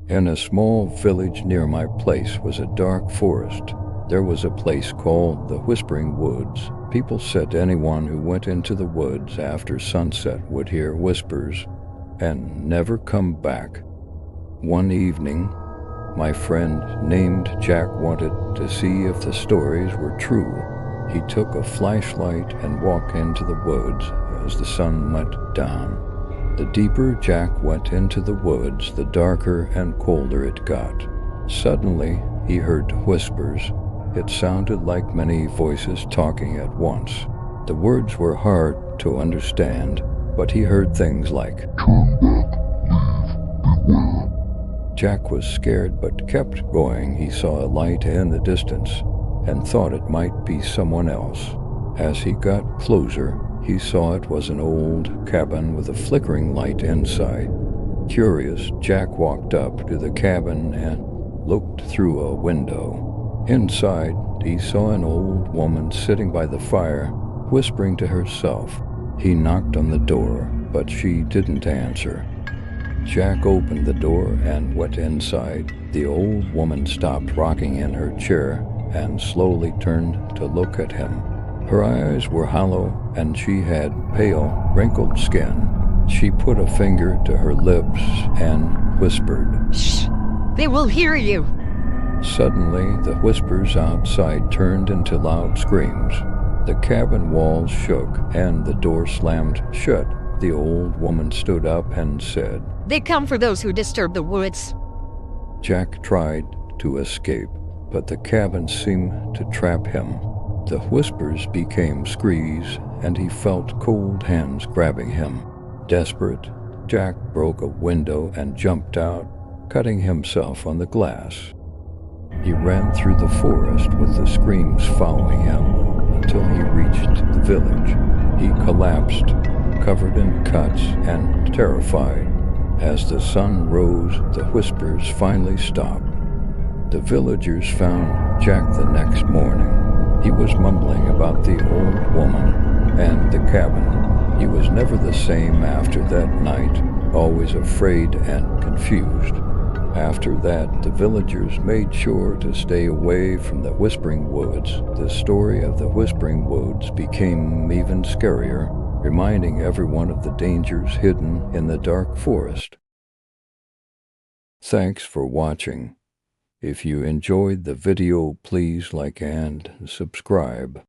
In a small village near my place was a dark forest. There was a place called the Whispering Woods. People said anyone who went into the woods after sunset would hear whispers and never come back. One evening, my friend named Jack wanted to see if the stories were true. He took a flashlight and walked into the woods as the sun went down. The deeper Jack went into the woods, the darker and colder it got. Suddenly, he heard whispers. It sounded like many voices talking at once. The words were hard to understand, but he heard things like, "Turn back, leave, beware." Jack was scared but kept going. He saw a light in the distance and thought it might be someone else. As he got closer, he saw it was an old cabin with a flickering light inside. Curious, Jack walked up to the cabin and looked through a window. Inside, he saw an old woman sitting by the fire, whispering to herself. He knocked on the door, but she didn't answer. Jack opened the door and went inside. The old woman stopped rocking in her chair and slowly turned to look at him. Her eyes were hollow and she had pale, wrinkled skin. She put a finger to her lips and whispered, "Shh! They will hear you!" Suddenly, the whispers outside turned into loud screams. The cabin walls shook and the door slammed shut. The old woman stood up and said, "They come for those who disturb the woods." Jack tried to escape, but the cabin seemed to trap him. The whispers became screams, and he felt cold hands grabbing him. Desperate, Jack broke a window and jumped out, cutting himself on the glass. He ran through the forest with the screams following him until he reached the village. He collapsed, covered in cuts and terrified. As the sun rose, the whispers finally stopped. The villagers found Jack the next morning. He was mumbling about the old woman and the cabin. He was never the same after that night, always afraid and confused. After that, the villagers made sure to stay away from the Whispering Woods. The story of the Whispering Woods became even scarier, reminding everyone of the dangers hidden in the dark forest. Thanks for watching. If you enjoyed the video, please like and subscribe.